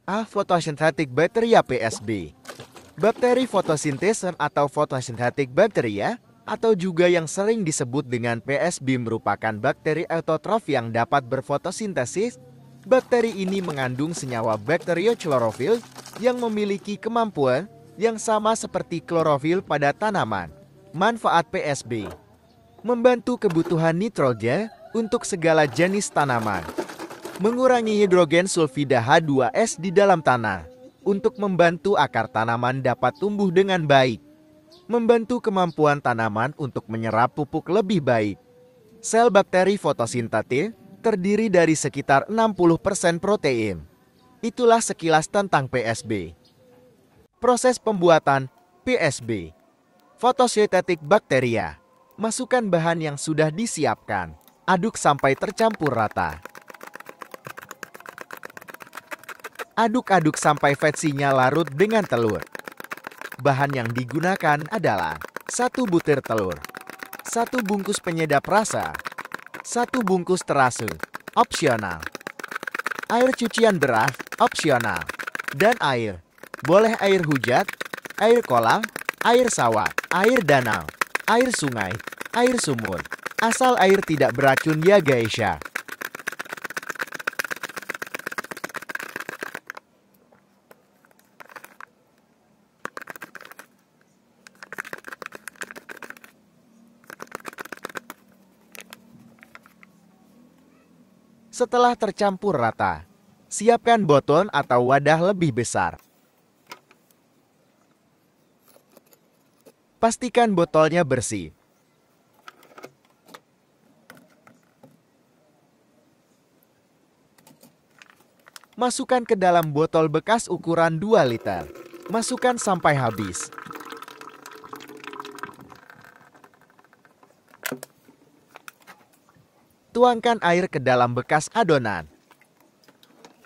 A. Photosynthetic bacteria PSB. Bakteri fotosintesis atau photosynthetic bacteria atau juga yang sering disebut dengan PSB merupakan bakteri autotrof yang dapat berfotosintesis. Bakteri ini mengandung senyawa bakterioklorofil yang memiliki kemampuan yang sama seperti klorofil pada tanaman. Manfaat PSB: membantu kebutuhan nitrogen untuk segala jenis tanaman, mengurangi hidrogen sulfida H2S di dalam tanah untuk membantu akar tanaman dapat tumbuh dengan baik, membantu kemampuan tanaman untuk menyerap pupuk lebih baik. Sel bakteri fotosintetis terdiri dari sekitar 60% protein. Itulah sekilas tentang PSB. Proses pembuatan PSB. Fotosintetik bakteria. Masukkan bahan yang sudah disiapkan. Aduk sampai tercampur rata. Aduk-aduk sampai fatsinya larut dengan telur. Bahan yang digunakan adalah 1 butir telur, 1 bungkus penyedap rasa, 1 bungkus terasi, opsional. Air cucian beras, opsional. Dan air. Boleh air hujan, air kolam, air sawah, air danau, air sungai, air sumur. Asal air tidak beracun ya guys ya. Setelah tercampur rata, siapkan botol atau wadah lebih besar. Pastikan botolnya bersih. Masukkan ke dalam botol bekas ukuran 2 liter. Masukkan sampai habis. Tuangkan air ke dalam bekas adonan.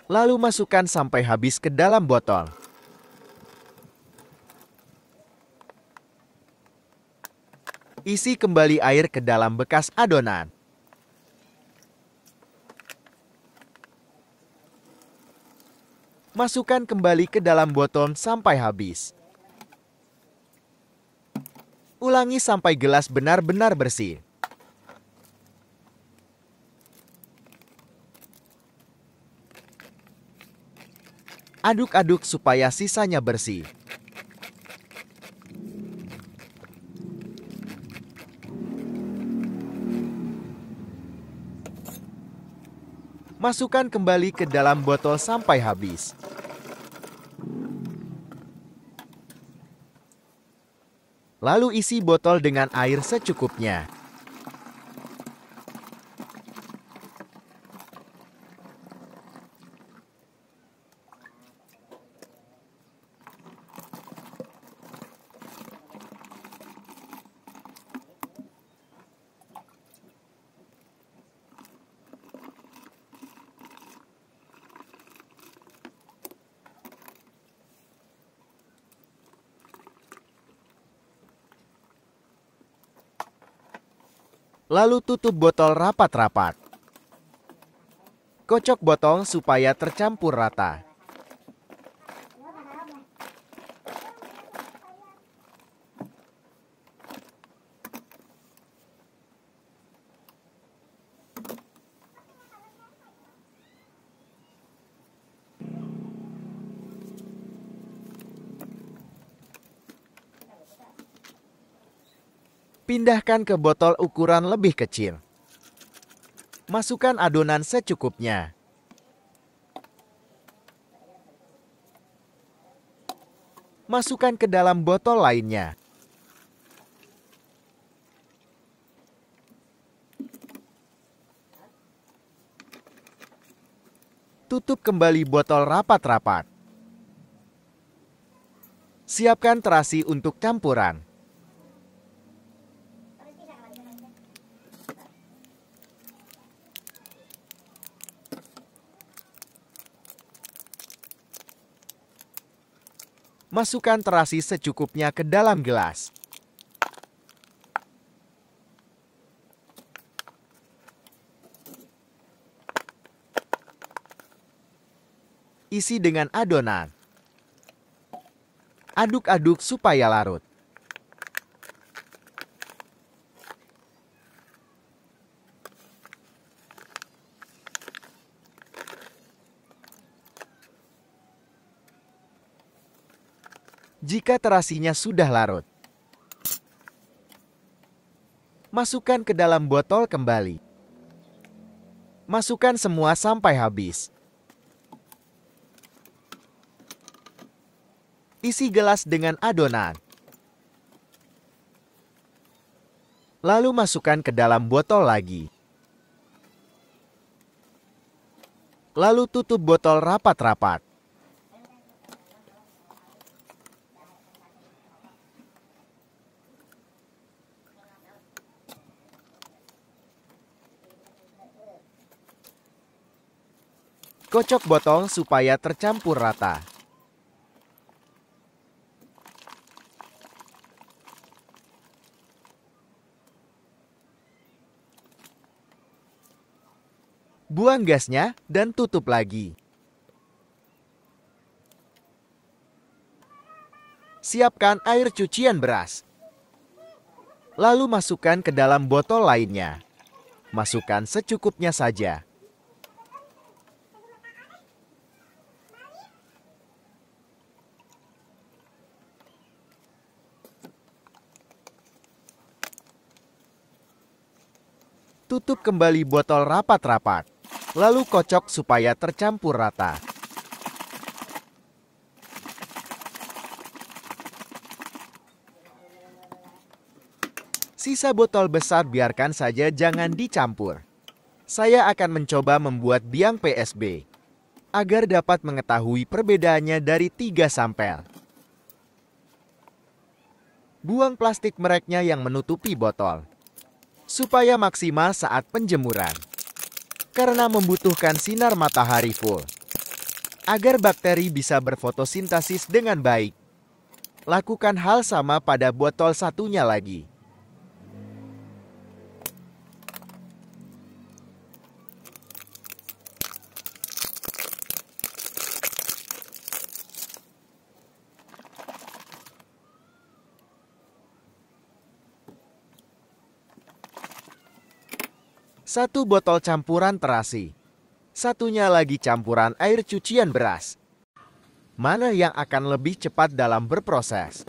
Lalu masukkan sampai habis ke dalam botol. Isi kembali air ke dalam bekas adonan. Masukkan kembali ke dalam botol sampai habis. Ulangi sampai gelas benar-benar bersih. Aduk-aduk supaya sisanya bersih. Masukkan kembali ke dalam botol sampai habis. Lalu isi botol dengan air secukupnya. Lalu tutup botol rapat-rapat. Kocok botol supaya tercampur rata. Pindahkan ke botol ukuran lebih kecil. Masukkan adonan secukupnya. Masukkan ke dalam botol lainnya. Tutup kembali botol rapat-rapat. Siapkan terasi untuk campuran. Masukkan terasi secukupnya ke dalam gelas. Isi dengan adonan. Aduk-aduk supaya larut. Jika terasinya sudah larut, masukkan ke dalam botol kembali. Masukkan semua sampai habis. Isi gelas dengan adonan. Lalu masukkan ke dalam botol lagi. Lalu tutup botol rapat-rapat. Kocok botol supaya tercampur rata. Buang gasnya dan tutup lagi. Siapkan air cucian beras. Lalu masukkan ke dalam botol lainnya. Masukkan secukupnya saja. Tutup kembali botol rapat-rapat, lalu kocok supaya tercampur rata. Sisa botol besar biarkan saja, jangan dicampur. Saya akan mencoba membuat biang PSB, agar dapat mengetahui perbedaannya dari 3 sampel. Buang plastik mereknya yang menutupi botol, supaya maksimal saat penjemuran. Karena membutuhkan sinar matahari full, agar bakteri bisa berfotosintesis dengan baik. Lakukan hal sama pada botol satunya lagi. Satu botol campuran terasi, satunya lagi campuran air cucian beras. Mana yang akan lebih cepat dalam berproses?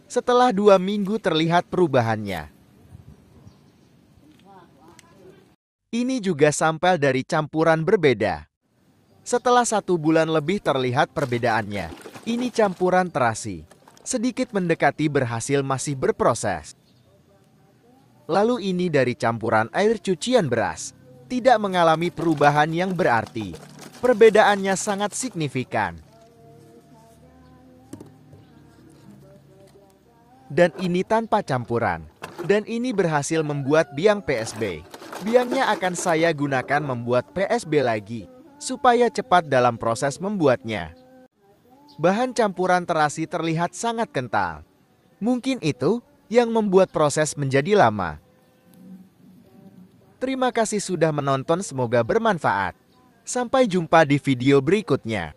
Setelah 2 minggu terlihat perubahannya. Ini juga sampel dari campuran berbeda. Setelah 1 bulan lebih terlihat perbedaannya. Ini campuran terasi, sedikit mendekati berhasil, masih berproses. Lalu ini dari campuran air cucian beras, tidak mengalami perubahan yang berarti. Perbedaannya sangat signifikan. Dan ini tanpa campuran. Dan ini berhasil membuat biang PSB. Biangnya akan saya gunakan membuat PSB lagi, supaya cepat dalam proses membuatnya. Bahan campuran terasi terlihat sangat kental. Mungkin itu yang membuat proses menjadi lama. Terima kasih sudah menonton, semoga bermanfaat. Sampai jumpa di video berikutnya.